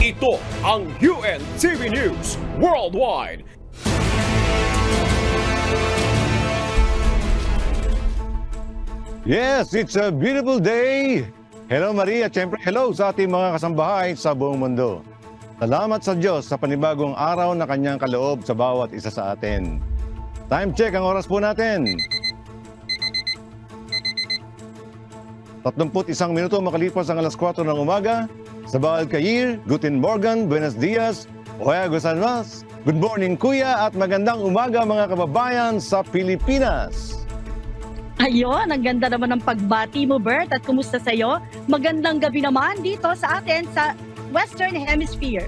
Ito ang UNTV News Worldwide. Yes, it's a beautiful day. Hello Maria, siyempre hello sa ating mga kasambahay sa buong mundo. Salamat sa Diyos sa panibagong araw na kanyang kaloob sa bawat isa sa atin. Time check, ang oras po natin. 31 minuto makalipas ang alas 4 ng umaga. Sabah Al-Khair, Guten Morgen, Buenos Dias, Oya Gozalmas. Good morning kuya at magandang umaga mga kababayan sa Pilipinas. Ayun, ang ganda naman ng pagbati mo, Bert. At kumusta sa'yo? Magandang gabi naman dito sa atin sa Western Hemisphere.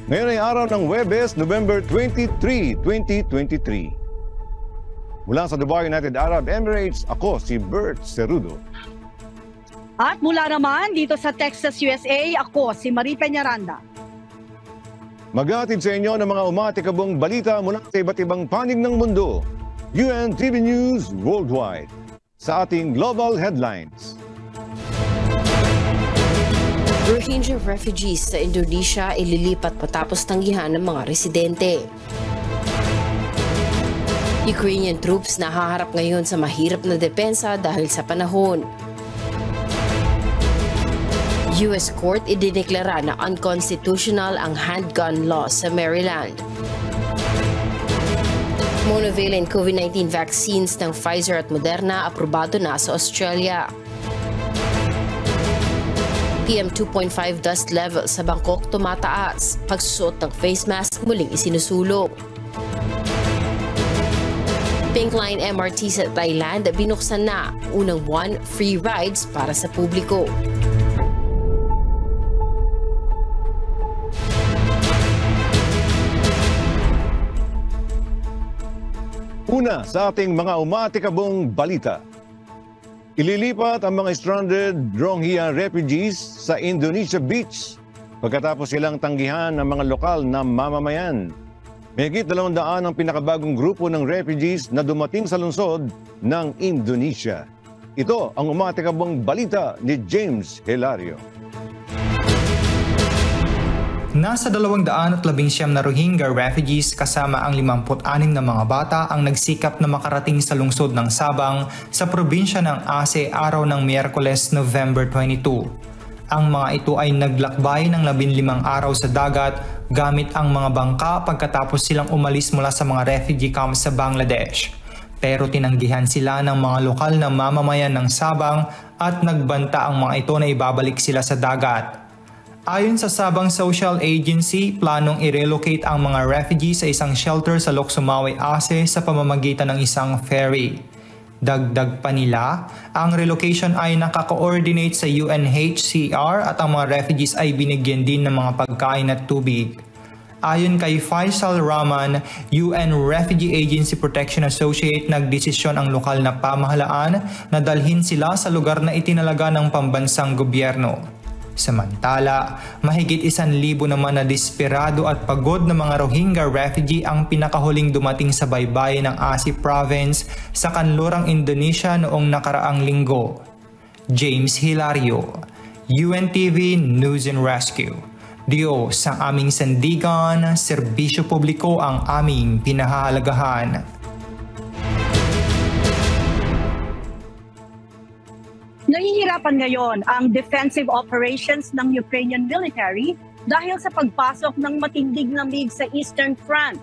Ngayon ay araw ng Huwebes, November 23, 2023. Mula sa Dubai, United Arab Emirates, ako si Bert Cerudo. At mula naman dito sa Texas, USA, ako si Marie Peñaranda. Maghatid sa inyo ng mga umatikabong balita mula sa iba't ibang panig ng mundo. UNTV News Worldwide sa ating global headlines. Rohingya refugees sa Indonesia ililipat matapos tanggihan ng mga residente. Ukrainian troops nahaharap ngayon sa mahirap na depensa dahil sa panahon. US Court idineklara na unconstitutional ang handgun law sa Maryland. Monovalent COVID-19 vaccines ng Pfizer at Moderna aprobado na sa Australia. PM2.5 dust level sa Bangkok tumataas. Pagsusuot ng face mask muling isinusulong. Pink Line MRT sa Thailand binuksan na. Unang buwan, free rides para sa publiko. Una sa ating mga umatikabong balita. Ililipat ang mga stranded Rohingya refugees sa Indonesia Beach pagkatapos silang tanggihan ng mga lokal na mamamayan. Mahigit 200 ang pinakabagong grupo ng refugees na dumating sa lungsod ng Indonesia. Ito ang umatikabong balita ni James Hilario. Nasa 219 na Rohingya refugees kasama ang 56 na mga bata ang nagsikap na makarating sa lungsod ng Sabang sa probinsya ng Aceh araw ng Miyerkules, November 22. Ang mga ito ay naglakbay ng 15 araw sa dagat gamit ang mga bangka pagkatapos silang umalis mula sa mga refugee camps sa Bangladesh. Pero tinanggihan sila ng mga lokal na mamamayan ng Sabang at nagbanta ang mga ito na ibabalik sila sa dagat. Ayon sa Sabang Social Agency, planong i-relocate ang mga refugees sa isang shelter sa Lok Sumawe, Aceh sa pamamagitan ng isang ferry. Dagdag pa nila, ang relocation ay nakaka-coordinate sa UNHCR at ang mga refugees ay binigyan din ng mga pagkain at tubig. Ayon kay Faisal Rahman, UN Refugee Agency Protection Associate, nagdesisyon ang lokal na pamahalaan na dalhin sila sa lugar na itinalaga ng pambansang gobyerno. Samantala, mahigit 1,000 naman na desperado at pagod na mga Rohingya refugee ang pinakahuling dumating sa baybayin ng Aceh Province sa kanlurang Indonesia noong nakaraang linggo. James Hilario, UNTV News and Rescue. Diyos ang aming sandigan, serbisyo publiko ang aming pinahahalagahan. Nahihirapan ngayon ang defensive operations ng Ukrainian military dahil sa pagpasok ng matinding lamig sa Eastern Front.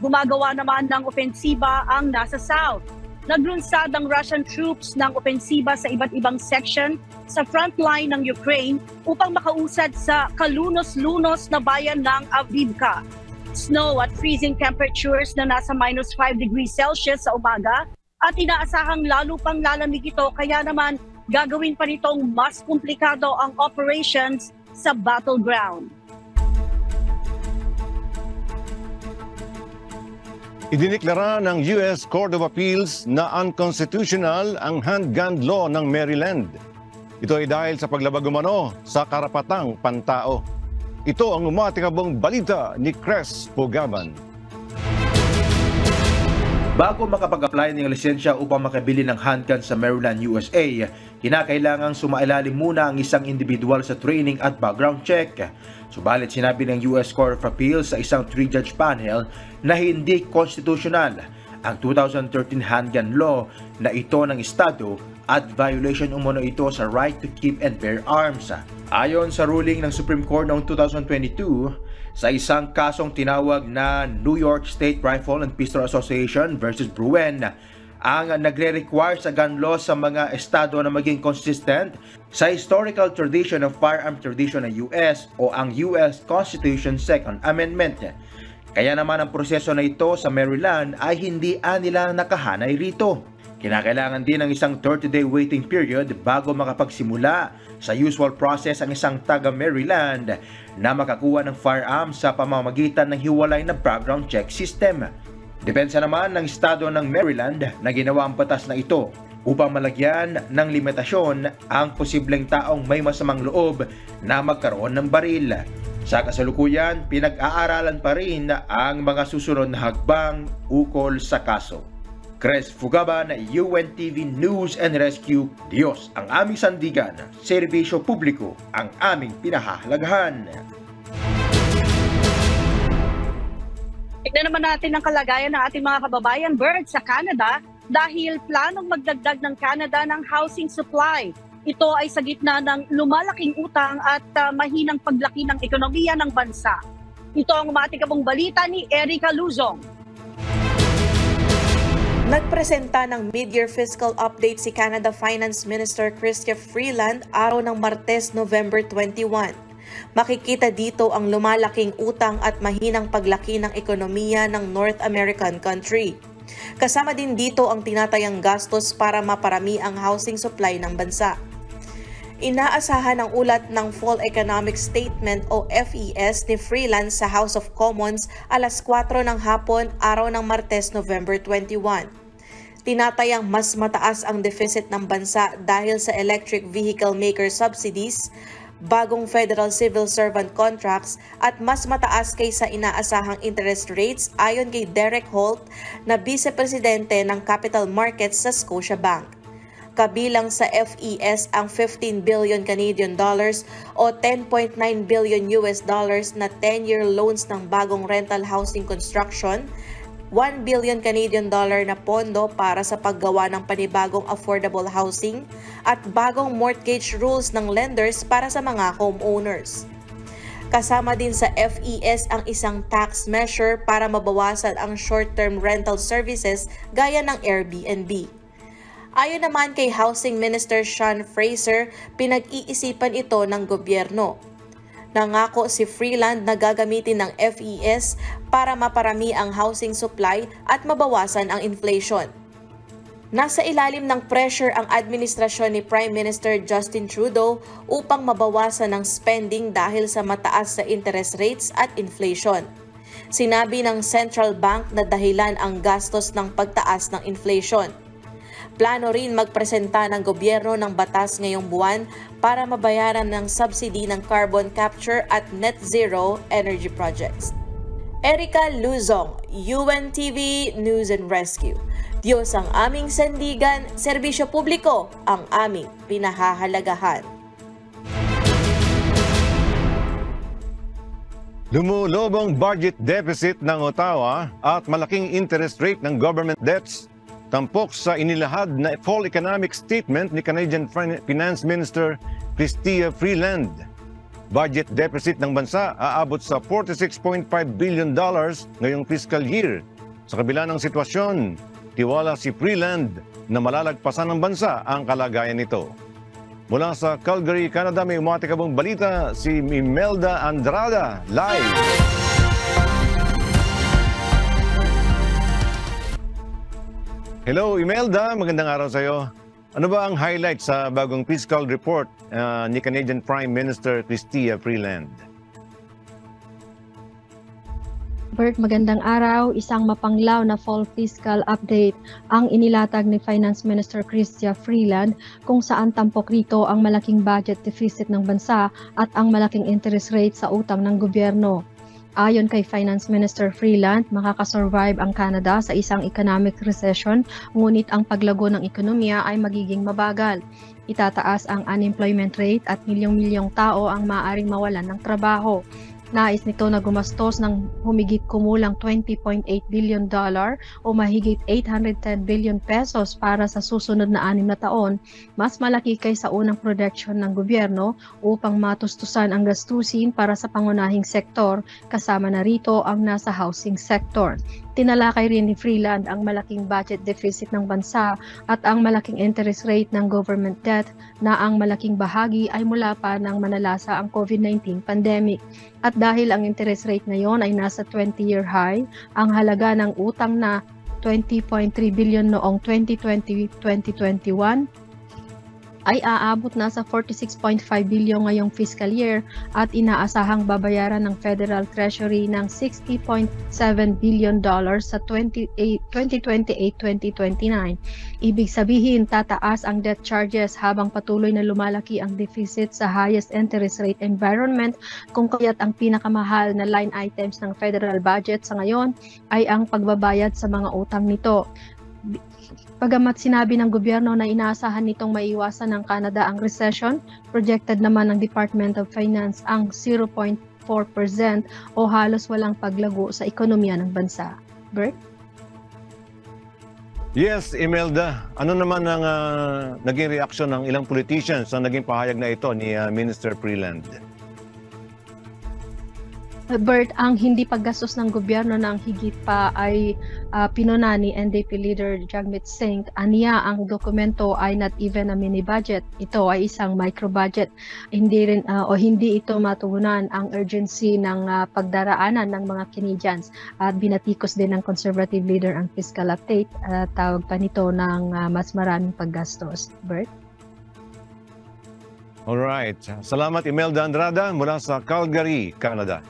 Gumagawa naman ng opensiba ang nasa South. Naglunsad ang Russian troops ng opensiba sa iba't ibang section sa front line ng Ukraine upang makausad sa kalunos-lunos na bayan ng Avdiivka. Snow at freezing temperatures na nasa -5 degrees Celsius sa umaga at inaasahang lalo pang lalamig ito, kaya naman gagawin pa nitong mas komplikado ang operations sa battleground. Idineklara ng US Court of Appeals na unconstitutional ang handgun law ng Maryland. Ito ay dahil sa paglabag umano sa karapatang pantao. Ito ang umatikabong balita ni Cres Pogaman. Bago makapag-apply ng lisensya upang makabili ng handgun sa Maryland, USA, kinakailangang sumailalim muna ang isang individual sa training at background check. Subalit sinabi ng US Court of Appeals sa isang 3-judge panel na hindi constitutional ang 2013 handgun law na ito ng estado at violation umano ito sa right to keep and bear arms. Ayon sa ruling ng Supreme Court noong 2022, sa isang kasong tinawag na New York State Rifle and Pistol Association versus Bruen, ang nagre-require sa gun law sa mga estado na maging consistent sa historical tradition ng firearm tradition ng US o ang US Constitution Second Amendment. Kaya naman ang proseso na ito sa Maryland ay hindi nila nakahanay rito. Kinakailangan din ng isang 30-day waiting period bago makapagsimula sa usual process ang isang taga-Maryland na makakuha ng firearm sa pamamagitan ng hiwalay na background check system. Depensa naman ng estado ng Maryland na ginawa ang batas na ito upang malagyan ng limitasyon ang posibleng taong may masamang loob na magkaroon ng baril. Sa kasalukuyan, pinag-aaralan pa rin ang mga susunod na hakbang ukol sa kaso. Chris Fugaban, UNTV News and Rescue. Diyos ang aming sandigan, serbisyo publiko ang aming pinahahalagahan. Tignan naman natin ang kalagayan ng ating mga kababayan Bird sa Canada dahil planong magdagdag ng Canada ng housing supply. Ito ay sa gitna ng lumalaking utang at mahinang paglaki ng ekonomiya ng bansa. Ito ang umatikabong balita ni Erica Luzong. Nagpresenta ng mid-year fiscal update si Canada Finance Minister Chrystia Freeland araw ng Martes, November 21. Makikita dito ang lumalaking utang at mahinang paglaki ng ekonomiya ng North American country. Kasama din dito ang tinatayang gastos para maparami ang housing supply ng bansa. Inaasahan ang ulat ng Fall Economic Statement o FES ni Freeland sa House of Commons alas 4 ng hapon araw ng Martes, November 21. Tinatayang mas mataas ang deficit ng bansa dahil sa electric vehicle maker subsidies, bagong federal civil servant contracts at mas mataas kaysa inaasahang interest rates ayon kay Derek Holt na vice-presidente ng capital markets sa Scotiabank. Kabilang sa FES ang 15 billion Canadian dollars o 10.9 billion US dollars na 10-year loans ng bagong rental housing construction, 1 billion Canadian dollar na pondo para sa paggawa ng panibagong affordable housing at bagong mortgage rules ng lenders para sa mga homeowners. Kasama din sa FES ang isang tax measure para mabawasan ang short-term rental services gaya ng Airbnb. Ayon naman kay Housing Minister Sean Fraser, pinag-iisipan ito ng gobyerno. Nangako si Freeland na gagamitin ng FES para maparami ang housing supply at mabawasan ang inflation. Nasa ilalim ng pressure ang administrasyon ni Prime Minister Justin Trudeau upang mabawasan ang spending dahil sa mataas sa interest rates at inflation. Sinabi ng Central Bank na dahilan ang gastos ng pagtaas ng inflation. Plano rin magpresenta ng gobyerno ng batas ngayong buwan para mabayaran ng subsidy ng carbon capture at net zero energy projects. Erica Luzong, UNTV News and Rescue. Diyos ang aming sandigan, serbisyo publiko ang aming pinahahalagahan. Lumulob ang budget deficit ng Ottawa at malaking interest rate ng government debts. Tampok sa inilahad na Fall Economic Statement ni Canadian Finance Minister Chrystia Freeland. Budget deficit ng bansa aabot sa $46.5 billion ngayong fiscal year. Sa kabila ng sitwasyon, tiwala si Freeland na malalagpasan ng bansa ang kalagayan nito. Mula sa Calgary, Canada, may umatikabong balita si Imelda Andrada, live. Hello Imelda, magandang araw sa iyo. Ano ba ang highlight sa bagong fiscal report ni Canadian Prime Minister Chrystia Freeland? Bert, magandang araw. Isang mapanglaw na fall fiscal update ang inilatag ni Finance Minister Chrystia Freeland kung saan tampok rito ang malaking budget deficit ng bansa at ang malaking interest rate sa utang ng gobyerno. Ayon kay Finance Minister Freeland, makakasurvive ang Canada sa isang economic recession, ngunit ang paglago ng ekonomiya ay magiging mabagal. Itataas ang unemployment rate at milyong-milyong tao ang maaaring mawalan ng trabaho. Nais nito na gumastos ng humigit kumulang $20.8 billion o mahigit 810 billion pesos para sa susunod na 6 na taon, mas malaki kaysa unang projection ng gobyerno upang matustusan ang gastusin para sa pangunahing sektor, kasama na rito ang nasa housing sector. Tinalakay rin ni Freeland ang malaking budget deficit ng bansa at ang malaking interest rate ng government debt na ang malaking bahagi ay mula pa nang manalasa ang COVID-19 pandemic. At dahil ang interest rate ngayon ay nasa 20-year high, ang halaga ng utang na 20.3 billion noong 2020-2021 ay aabot na sa 46.5 billion ngayong fiscal year at inaasahang babayaran ng Federal Treasury ng $60.7 billion sa 2028-2029. Ibig sabihin, tataas ang debt charges habang patuloy na lumalaki ang deficit sa highest interest rate environment, kung kaya't ang pinakamahal na line items ng federal budget sa ngayon ay ang pagbabayad sa mga utang nito. Pagamat sinabi ng gobyerno na inaasahan nitong maiwasan ng Canada ang recession, projected naman ng Department of Finance ang 0.4% o halos walang paglago sa ekonomiya ng bansa. Bert? Yes, Imelda. Ano naman ang naging reaksyon ng ilang politicians sa naging pahayag na ito ni Minister Freeland? Bert, ang hindi paggastos ng gobyerno ng higit pa ay pinuna ni NDP leader Jagmeet Singh. Aniya, ang dokumento ay not even a mini budget. Ito ay isang micro budget. Hindi ito matugunan ang urgency ng pagdaraanan ng mga Canadians. At binatikos din ng conservative leader ang fiscal update. Tawag pa nito ng mas maraming paggastos. Bert? Alright. Salamat, Imelda Andrada mula sa Calgary, Canada.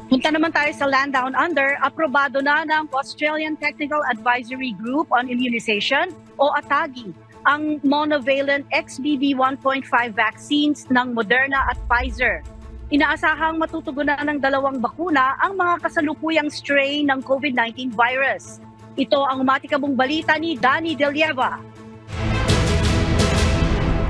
Punta naman tayo sa Land Down Under. Aprobado na ng Australian Technical Advisory Group on Immunization o ATAGI ang monovalent XBB 1.5 vaccines ng Moderna at Pfizer. Inaasahang matutugunan ng 2 bakuna ang mga kasalukuyang strain ng COVID-19 virus. Ito ang umatikabong balita ni Danny Delieva.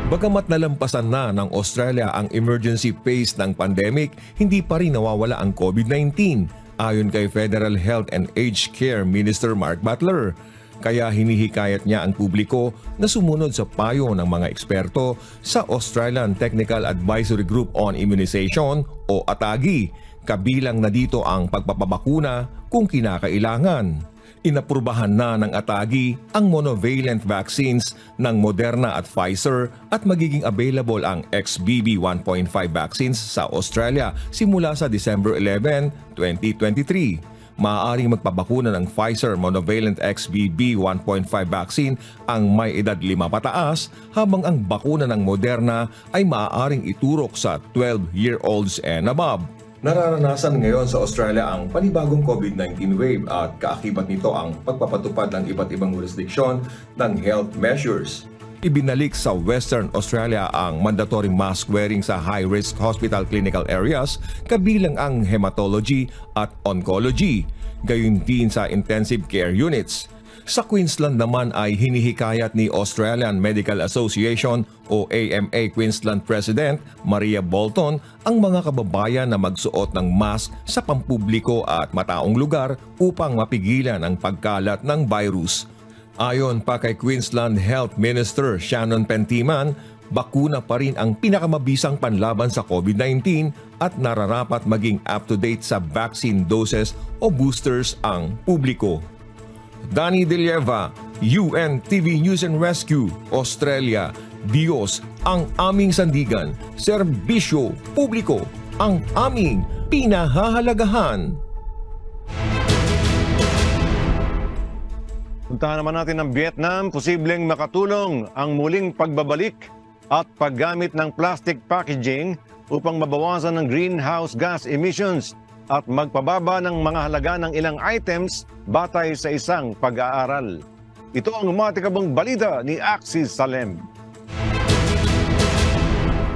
Bagamat nalampasan na ng Australia ang emergency phase ng pandemic, hindi pa rin nawawala ang COVID-19, ayon kay Federal Health and Aged Care Minister Mark Butler. Kaya hinihikayat niya ang publiko na sumunod sa payo ng mga eksperto sa Australian Technical Advisory Group on Immunization o ATAGI, kabilang na dito ang pagpapabakuna kung kinakailangan. Inaprubahan na ng ATAGI ang monovalent vaccines ng Moderna at Pfizer at magiging available ang XBB 1.5 vaccines sa Australia simula sa December 11, 2023. Maaaring magpabakuna ng Pfizer monovalent XBB 1.5 vaccine ang may edad 5 pataas, habang ang bakuna ng Moderna ay maaaring iturok sa 12-year-olds and above. Nararanasan ngayon sa Australia ang panibagong COVID-19 wave at kaakibat nito ang pagpapatupad ng iba't ibang jurisdiksyon ng health measures. Ibinalik sa Western Australia ang mandatory mask wearing sa high-risk hospital clinical areas, kabilang ang hematology at oncology, gayon din sa intensive care units. Sa Queensland naman ay hinihikayat ni Australian Medical Association o AMA Queensland President Maria Bolton ang mga kababayan na magsuot ng mask sa pampubliko at mataong lugar upang mapigilan ang pagkalat ng virus. Ayon pa kay Queensland Health Minister Shannon Pentiman, bakuna pa rin ang pinakamabisang panlaban sa COVID-19 at nararapat maging up-to-date sa vaccine doses o boosters ang publiko. Danny Delieva, UNTV News and Rescue, Australia. Diyos ang aming sandigan, serbisyo publiko ang aming pinahahalagahan. Puntahan naman natin ang Vietnam. Posibleng makatulong ang muling pagbabalik at paggamit ng plastic packaging upang mabawasan ng greenhouse gas emissions at magpababa ng mga halaga ng ilang items batay sa isang pag-aaral. Ito ang umatikabong balita ni Axis Salem.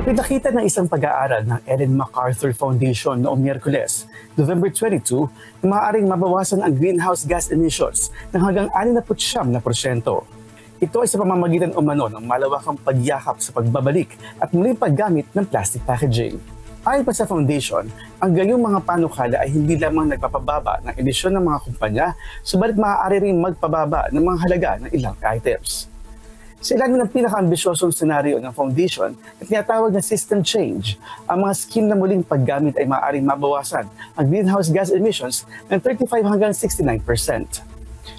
Pinakita ng isang pag-aaral ng Ellen MacArthur Foundation noong Miyerkules, November 22, na maaaring mabawasan ang greenhouse gas emissions ng hanggang 69%. Ito ay sa pamamagitan umano ng malawakang pagyakap sa pagbabalik at muling paggamit ng plastic packaging. Ayon pa sa foundation, ang ganyong mga panukala ay hindi lamang nagpapababa ng emisyon ng mga kumpanya, subalit maaari rin magpababa ng mga halaga ng ilang items. Sa ilalim ng pinaka-ambisyosong senaryo ng foundation na tinatawag na system change, ang mga scheme na muling paggamit ay maaaring mabawasan ang greenhouse gas emissions ng 35 hanggang 69%.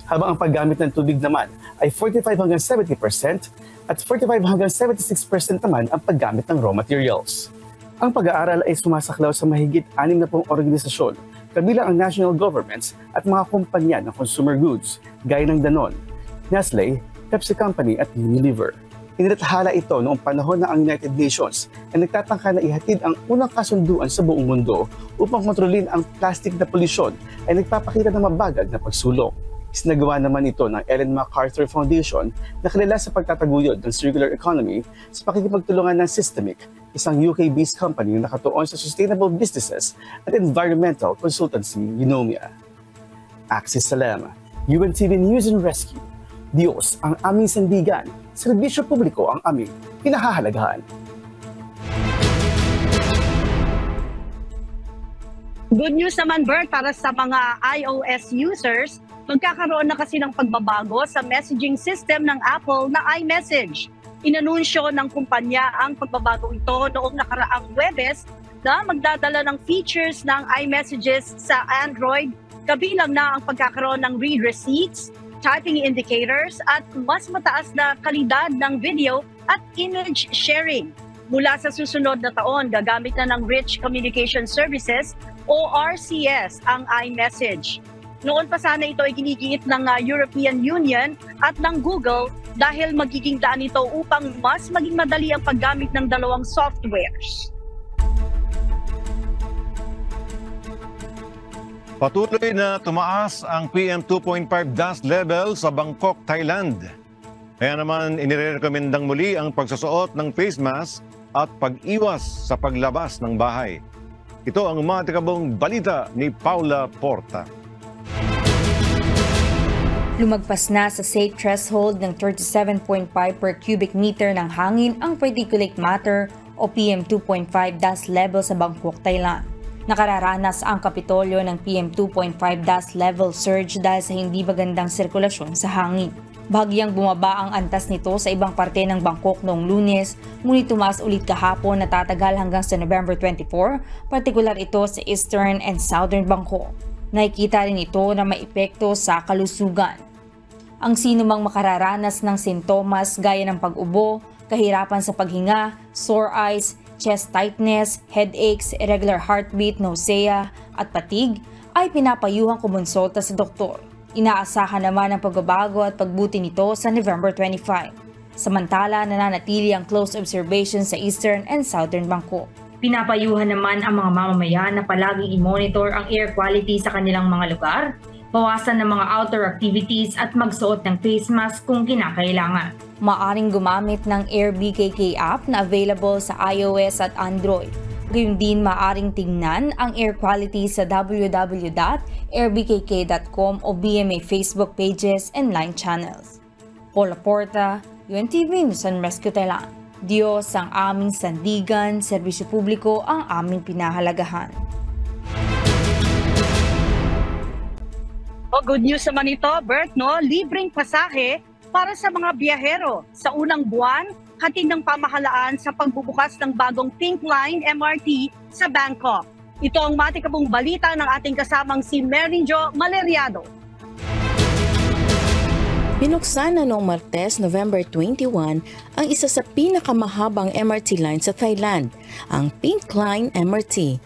Habang ang paggamit ng tubig naman ay 45 hanggang 70% at 45 hanggang 76% naman ang paggamit ng raw materials. Ang pag-aaral ay sumasaklaw sa mahigit 60 organisasyon, kabilang ang national governments at mga kumpanya ng consumer goods, gaya ng Danone, Nestle, Pepsi Company at Unilever. Inilathala ito noong panahon na ang United Nations ay nagtatangka na ihatid ang unang kasunduan sa buong mundo upang kontrolin ang plastic na polusyon ay nagpapakita ng mabagal na pagsulong. Isinagawa naman ito ng Ellen MacArthur Foundation na kilala sa pagtataguyod ng circular economy sa pakikipagtulungan ng Systemic, isang UK-based company na nakatuon sa sustainable businesses at environmental consultancy Eunomia. Axis Salem, UNTV News and Rescue. Diyos ang aming sandigan, serbisyo publiko ang aming pinahahalagahan. Good news naman, Bert, para sa mga iOS users, magkakaroon na kasi ng pagbabago sa messaging system ng Apple na iMessage. Inanunsyo ng kumpanya ang pagbabago ito noong nakaraang Huwebes na magdadala ng features ng iMessages sa Android, kabilang na ang pagkakaroon ng read receipts, typing indicators at mas mataas na kalidad ng video at image sharing. Mula sa susunod na taon, gagamit na ng Rich Communication Services o RCS ang iMessage. Noon pa sana ito ay ginigiit ng European Union at ng Google dahil magiging daan ito upang mas maging madali ang paggamit ng dalawang softwares. Patuloy na tumaas ang PM2.5 dust level sa Bangkok, Thailand. Kaya naman inirekomendang muli ang pagsusuot ng face mask at pag-iwas sa paglabas ng bahay. Ito ang umatikabong balita ni Paula Porta. Lumagpas na sa safe threshold ng 37.5 per cubic meter ng hangin ang particulate matter o PM2.5 dust level sa Bangkok, Thailand. Nakararanas ang Kapitolyo ng PM2.5 dust level surge dahil sa hindi magandang sirkulasyon sa hangin. Bahagyang bumaba ang antas nito sa ibang parte ng Bangkok noong Lunes, ngunit tumaas ulit kahapon na tatagal hanggang sa November 24, partikular ito sa Eastern and Southern Bangkok. Nakikita rin ito na may epekto sa kalusugan. Ang sinumang makararanas ng sintomas gaya ng pag-ubo, kahirapan sa paghinga, sore eyes, chest tightness, headaches, irregular heartbeat, nausea at fatigue ay pinapayuhang kumonsulta sa doktor. Inaasahan naman ang pagbabago at pagbuti nito sa November 25. Samantala, nananatili ang close observation sa Eastern and Southern Bangkok. Pinapayuhan naman ang mga mamamayan na palaging i-monitor ang air quality sa kanilang mga lugar, bawasan ng mga outdoor activities at magsuot ng face mask kung kinakailangan. Maaring gumamit ng AirBKK app na available sa iOS at Android. Gayun din maaring tingnan ang air quality sa www.airbkk.com o BMA Facebook pages and line channels. Paula Porta, UNTV News and Rescue Thailand. Diyos ang aming sandigan, serbisyo publiko ang aming pinahalagahan. Good news naman ito, Bert, no? Libreng pasahe para sa mga biyahero. Sa unang buwan, hatid ng pamahalaan sa pagbubukas ng bagong Pink Line MRT sa Bangkok. Ito ang matikabong balita ng ating kasamang si Merinjo Maleriado. Binuksan na noong Martes, November 21, ang isa sa pinakamahabang MRT line sa Thailand, ang Pink Line MRT.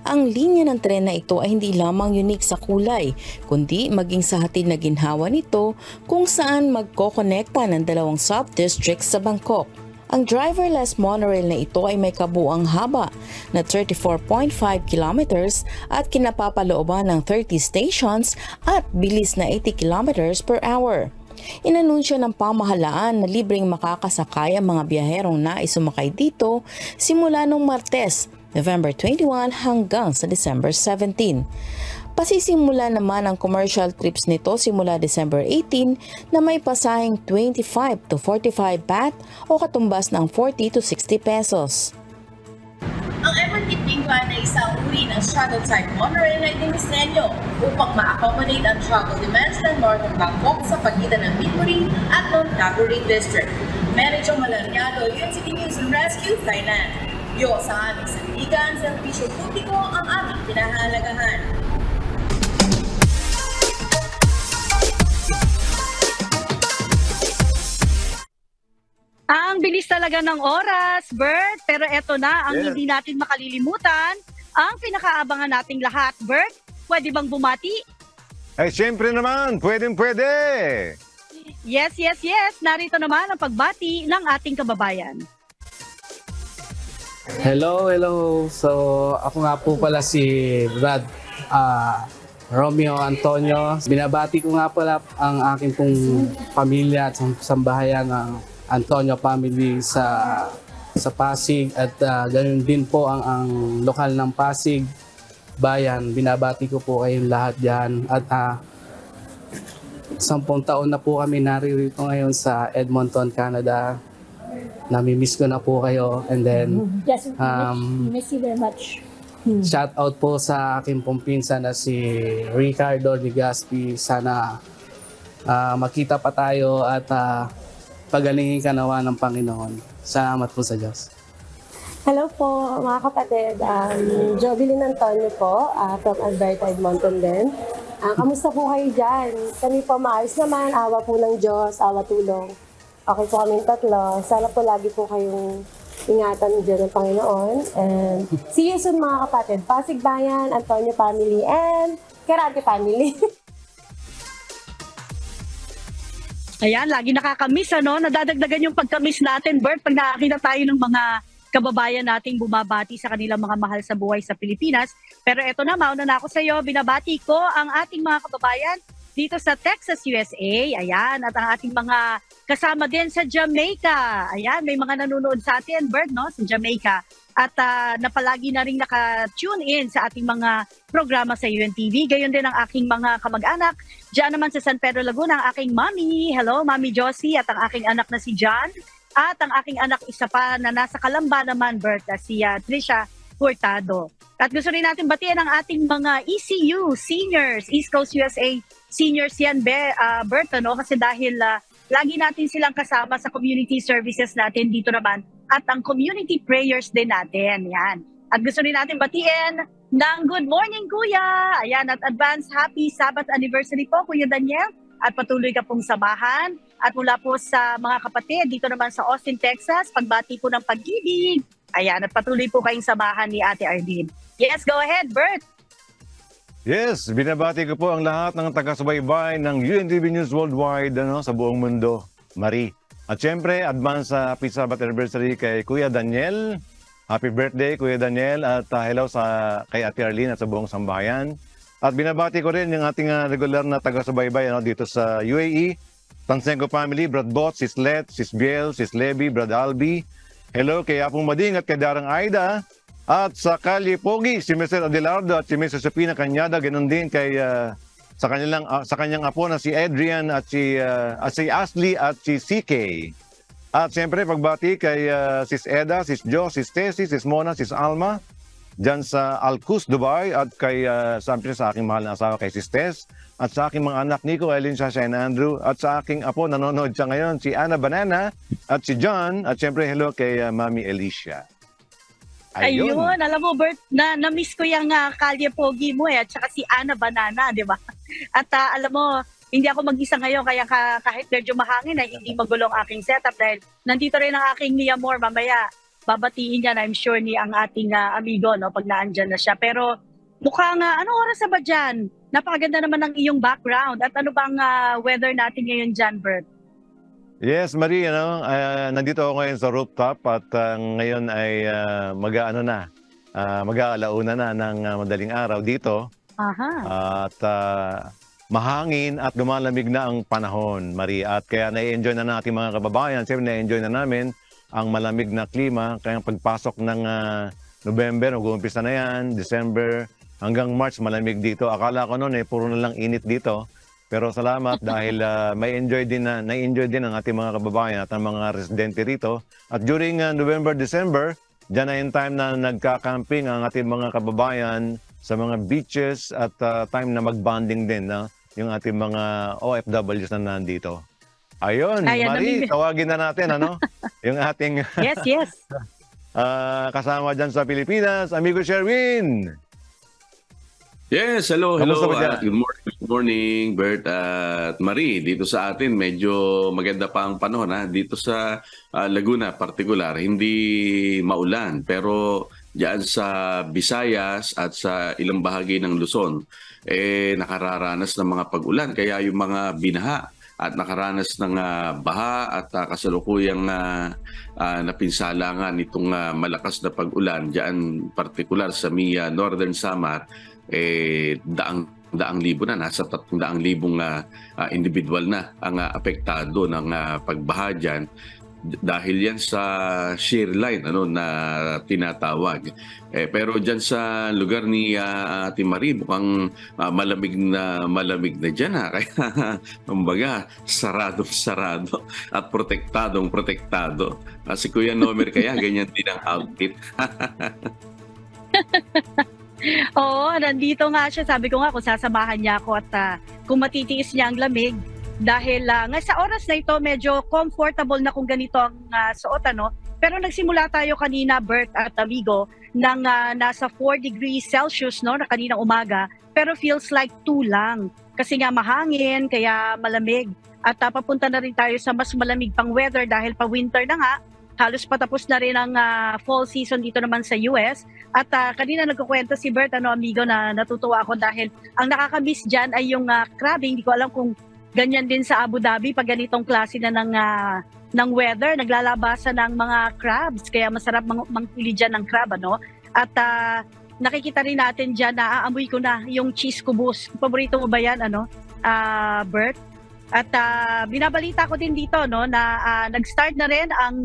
Ang linya ng tren na ito ay hindi lamang unique sa kulay, kundi maging sa hatid na ginhawa nito kung saan magkokonekta ng dalawang sub-districts sa Bangkok. Ang driverless monorail na ito ay may kabuuang haba na 34.5 kilometers at kinapapalooban ng 30 stations at bilis na 80 kilometers per hour. Inanunsyo ng pamahalaan na libreng makakasakay ang mga biyaherong nais sumakay dito simula noong Martes, November 21 hanggang sa December 17. Pasisimula naman ang commercial trips nito simula December 18 na may pasaheng 25 to 45 baht o katumbas ng 40 to 60 pesos. Ang MRT Pink Line ay isang uri ng shuttle-type monorail na dinisenyo upang ma-accommodate ang travel demands ng Northern Bangkok sa pagitan ng Viipuri at Nonthaburi District. Medyo Malaryado, UNTV News and Rescue, Thailand. Sa aming sandigan, serbisyo publiko ang aming pinahalagahan. Ang bilis talaga ng oras, Bert. Pero eto na ang hindi natin makalilimutan. Ang pinakaabangan nating lahat, Bert. Pwede bang bumati? Ay, siyempre naman. Pwede. Yes. Narito naman ang pagbati ng ating kababayan. Hello. So, ako nga po pala si Brad Romeo Antonio. Binabati ko nga pala ang aking pong pamilya at sambahayan ng Antonio family sa Pasig at ganoon din po ang lokal ng Pasig bayan. Binabati ko po kayong lahat diyan at 10 taon na po kami naririto ngayon sa Edmonton, Canada. Nami-miss ko na po kayo and then miss you very much. Shout out po sa aking pong pinsan na si Ricardo Legaspi. Sana makita pa tayo at pagalingin ka nawa ng Panginoon. Salamat po sa Diyos. Hello po mga kapatid. Jovelyn Antonio po from Alberta, Edmonton din. Kamusta po kayo dyan? Kami po maayos naman. Awa po ng Diyos, awa tulong. Okay po kaming tatlo. Sana po lagi po kayong ingatan dyan ng Panginoon. And see you soon mga kapatid. Pasig Bayan, Antonio family, and Karate family. Ayan, lagi nakakamiss, nadadagdagan yung pagkamiss natin, Bert, pag nakakita tayo ng mga kababayan nating bumabati sa kanilang mga mahal sa buhay sa Pilipinas. Pero eto na, mauna na ako sa iyo, binabati ko ang ating mga kababayan dito sa Texas, USA. Ayan, at ang ating mga kasama din sa Jamaica. Ayan, may mga nanonood sa atin, Bert, sa Jamaica. At napalagi na rin naka-tune in sa ating mga programa sa UNTV. Gayon din ang aking mga kamag-anak. Diyan naman sa San Pedro, Laguna, ang aking mami. Hello, Mami Josie, at ang aking anak na si John. At ang aking anak isa pa na nasa Kalamba naman, Bert, si Trisha Hurtado. At gusto rin natin batiin ang ating mga ECU seniors, East Coast USA seniors yan, Bert, kasi dahil lagi natin silang kasama sa community services natin dito naman at ang community prayers din natin. Yan. At gusto rin natin batiin ng good morning, Kuya. Ayan, at advance happy Sabbath anniversary po, Kuya Daniel. At patuloy ka pong samahan. At mula po sa mga kapatid dito naman sa Austin, Texas, pagbati po ng pag-ibig. Ayan, at patuloy po kayong samahan ni Ate Arlene. Yes, go ahead, Bert. Yes, binabati ko po ang lahat ng taga-subaybay ng UNTV News Worldwide sa buong mundo. Marie. At syempre, advance happy Sabbath anniversary kay Kuya Daniel. Happy birthday, Kuya Daniel. At hello kay Ate Arlene at sa buong sambahayan. At binabati ko rin yung ating regular na taga-subaybay dito sa UAE. Tansenko family, Brad Bot, Sis Let, Sis Biel, Sis Levi, Brad Albi. Hello kay Apong Mading at kay Darang Aida. At sa Kalye Pogi, si Mr. Adelardo at si Mr. Sopina Cañada. Ganun din kay sa kanyang apo na si Adrian at si Ashley at si CK. At siyempre pagbati kay Sis Eda, Sis Jo, Sis Tessie, Sis Mona, Sis Alma dyan sa Al-Qus, Dubai at kay sa aking mahal na asawa kay Sis Tess at sa aking mga anak Nico, Eileen, Sasha and Andrew at sa aking apo nanonood siya ngayon si Ana Banana at si John at siyempre hello kay Mami Alicia. Ayun, alam mo Bert, na-miss ko yung Kalye Pogi mo at saka si Ana Banana, di ba? At alam mo, hindi ako mag-isa ngayon kaya kahit medyo mahangin ay hindi magulong aking setup dahil nandito rin ang aking Nia Moore mamaya. Babatiin yan, I'm sure, ni ang ating amigo pag naandyan na siya. Pero mukhang, anong oras na ba dyan? Napakaganda naman ng iyong background. At ano bang weather natin ngayon dyan, Bert? Yes, Marie, nandito ako ngayon sa rooftop at ngayon ay mag-aalauna na ng madaling araw dito. Aha. At mahangin at lumalamig na ang panahon, Marie. At kaya na-enjoy na natin mga kababayan. Siyempre na-enjoy na namin ang malamig na klima. Kaya pagpasok ng November, mag-uumpisa na yan, December, hanggang March malamig dito. Akala ko noon puro na lang init dito. Pero salamat dahil na-enjoy din ang ating mga kababayan at ang mga residente rito. At during November, December, dyan na yung time na nagka-camping ang ating mga kababayan sa mga beaches at time na mag-bonding din yung ating mga OFWs na nandito. Ayun, Marie, tawagin na natin yung ating yes. kasama dyan sa Pilipinas, amigo Sherwin. Yes, hello. Good morning, Bert at Marie. Dito sa atin, medyo maganda pa ang panahon. Dito sa Laguna, particular, hindi maulan. Pero diyan sa Visayas at sa ilang bahagi ng Luzon, nakararanas ng mga pag-ulan. Kaya yung mga binaha at nakaranas ng baha at kasalukuyang napinsalangan itong malakas na pag-ulan diyan, particular sa Northern Samar, daang libo na, nasa 300,000 individual na ang apektado ng pagbaha dyan dahil yan sa shear line na tinatawag. Pero dyan sa lugar ni Ate Marie, mukhang malamig na dyan. Kaya, kumbaga, saradong-sarado at protektadong-protektado. Si Kuya Nomer kaya, ganyan din ang outfit. Oo, nandito nga siya. Sabi ko nga kung sasamahan niya ako at kung matitiis niya ang lamig. Dahil nga sa oras na ito, medyo comfortable na kung ganito ang suot. Pero nagsimula tayo kanina, Bert at amigo, ng nasa 4 degrees Celsius na kaninang umaga. Pero feels like 2 lang. Kasi nga mahangin, kaya malamig. At papunta na rin tayo sa mas malamig pang weather dahil pa-winter na nga. Halos patapos na rin ang fall season dito naman sa US. At kanina nagkukwento si Bert, amigo, na natutuwa ako dahil ang nakakamiss dyan ay yung crabbing. Hindi ko alam kung ganyan din sa Abu Dhabi pag ganitong klase na ng weather. Naglalabasan ng mga crabs, kaya masarap mangpili dyan ng crab. At nakikita rin natin dyan, naaamoy ko na yung cheese kubos. Paborito mo ba yan, Bert? At binabalita ko din dito na nag-start na rin ang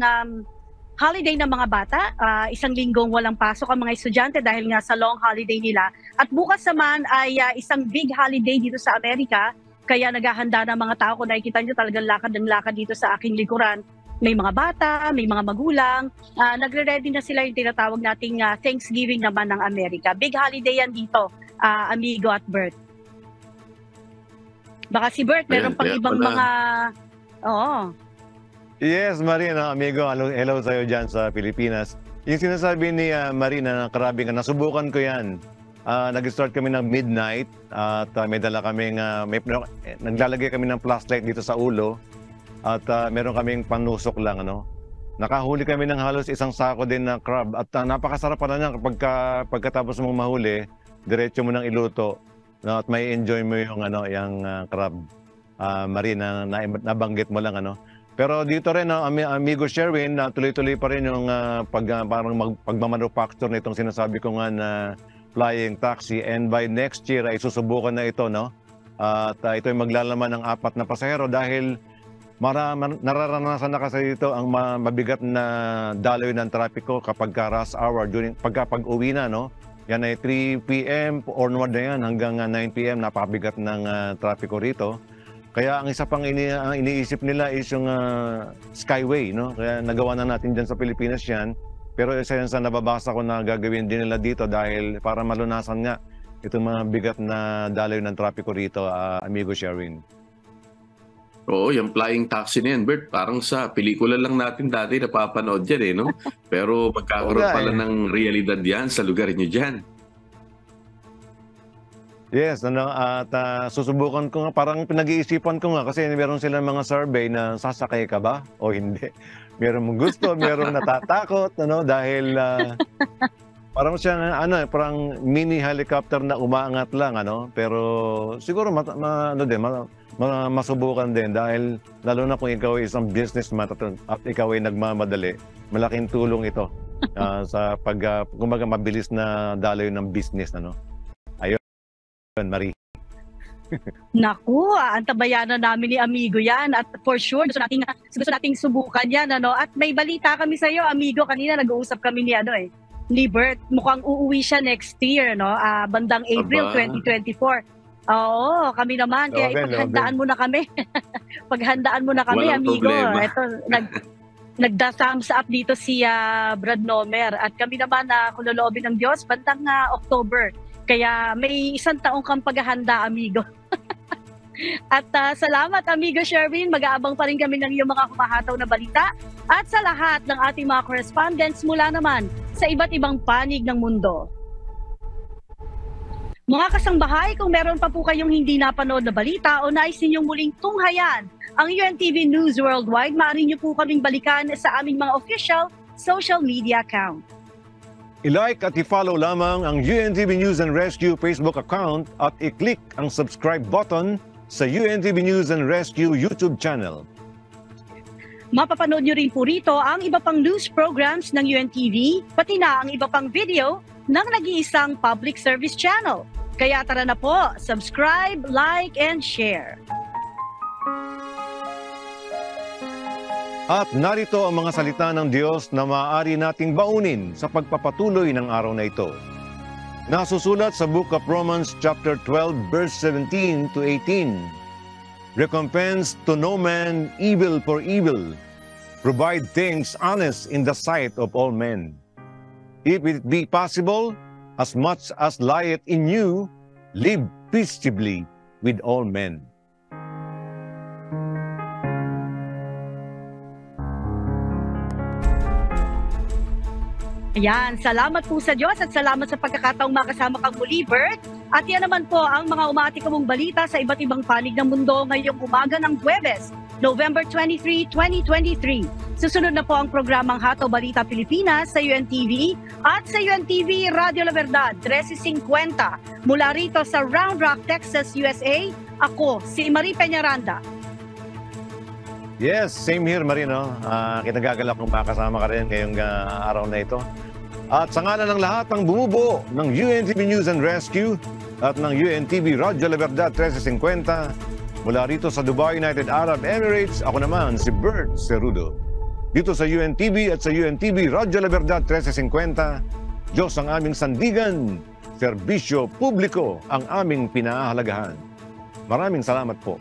holiday ng mga bata. 1 linggong walang pasok ang mga estudyante dahil nga sa long holiday nila. At bukas naman ay isang big holiday dito sa Amerika. Kaya naghahanda ng mga tao. Kung nakikita nyo talagang lakad ng lakad dito sa aking likuran. May mga bata, may mga magulang. Nagre-ready na sila yung tinatawag nating Thanksgiving naman ng Amerika. Big holiday yan dito, amigo at Bert. Baka si Bert, meron pang ibang mga... Oo. Yes, Marina, amigo. Hello sa'yo dyan sa Pilipinas. Yung sinasabi ni Marina na karabing, nasubukan ko yan. Nag-start kami ng midnight at may dala kaming... naglalagay kami ng flashlight dito sa ulo at meron kaming panusok lang. Nakahuli kami ng halos 1 sako din na crab at napakasarap pa na niya pagkatapos mong mahuli, diretso mo nang iluto. At may enjoy mo yung crab, Marina, nabanggit mo lang. Pero dito rin, amigo Sherwin, tuloy-tuloy pa rin yung pagmamanufacture nitong sinasabi ko nga na flying taxi. And by next year ay susubukan na ito. At ito ay maglalaman ng 4 na pasahero dahil nararanasan na kasi dito ang mabigat na daloy ng trapiko kapag rush hour, pag-uwi na. Yan ay 3 p.m. onward na yan hanggang 9 p.m. Napakabigat ng trapiko rito. Kaya ang isa pang iniisip nila is yung Skyway. Kaya nagawa na natin dyan sa Pilipinas yan. Pero isa yan sa nababasa ko na gagawin din nila dito dahil para malunasan nga itong mga bigat na daloy ng trapiko rito, amigo Sherwin. Oo, yung flying taxi na yan, Bert, parang sa pelikula lang natin dati napapanood yan Pero magkakaroon pala ng realidad yan sa lugar nyo dyan. Yes, at susubukan ko nga, parang pinag-iisipan ko nga kasi meron silang mga survey na sasakay ka ba o hindi. Meron mong gusto, meron natatakot, dahil parang siya, parang mini helicopter na umaangat lang, pero siguro masubukan din dahil lalo na kung ikaw ay isang businessman at ikaw ay nagmamadali, malaking tulong ito sa kumbaga mabilis na daloy ng business. Ayun, Marie. Naku, antabayanan namin ni Amigo yan. At for sure, gusto nating subukan yan. Ano? At may balita kami sa iyo, Amigo. Kanina nag-uusap kami ni Bert. Mukhang uuwi siya next year, no? Bandang April 2024. Oo, kami naman. Kaya ipaghandaan mo na kami. Paghandaan mo na kami, walang Amigo. Problema. Ito, nagda-thumbs up dito si Brad Nomer. At kami naman kung loloobin ng Diyos, bandang October. Kaya may 1 taong kang paghahanda, Amigo. At salamat, Amigo Sherwin. Mag-aabang pa rin kami ng iyong mga humahataw na balita. At sa lahat ng ating mga correspondents mula naman sa iba't ibang panig ng mundo. Mga kasangbahay, kung meron pa po kayong hindi napanood na balita o nais ninyong muling tunghayan ang UNTV News Worldwide, maaari niyo po kaming balikan sa aming mga official social media account. I-like at i-follow lamang ang UNTV News and Rescue Facebook account at i-click ang subscribe button sa UNTV News and Rescue YouTube channel. Mapapanood nyo rin po rito ang iba pang news programs ng UNTV, pati na ang iba pang video ng nag-iisang public service channel. Kaya tara na po, subscribe, like, and share. At narito ang mga salita ng Diyos na maaari nating baunin sa pagpapatuloy ng araw na ito. Nasusulat sa Book of Romans chapter 12 verse 17 to 18. Recompense to no man evil for evil. Provide things honest in the sight of all men. If it be possible, as much as lieth in you, live peaceably with all men. Ayan, salamat po sa Diyos at salamat sa pagkakataong makasama kang muli, Bert. At yan naman po ang mga umaatikabong balita sa iba't ibang panig ng mundo ngayong umaga ng Huwebes, November 23, 2023. Susunod na po ang programang Hataw Balita Pilipinas sa UNTV at sa UNTV Radio La Verdad, 13:50. Mula rito sa Round Rock, Texas, USA, ako si Marie Peñaranda. Yes, same here, Marino. Kinagagalak kung makasama ka rin ngayong araw na ito. At sa ngalan ng lahat ng bumubuo ng UNTV News and Rescue at ng UNTV Radio La Verdad 1350, mula rito sa Dubai, United Arab Emirates, ako naman si Bert Cerudo. Dito sa UNTV at sa UNTV Radio La Verdad 1350, Diyos ang aming sandigan, serbisyo publiko ang aming pinahahalagahan. Maraming salamat po.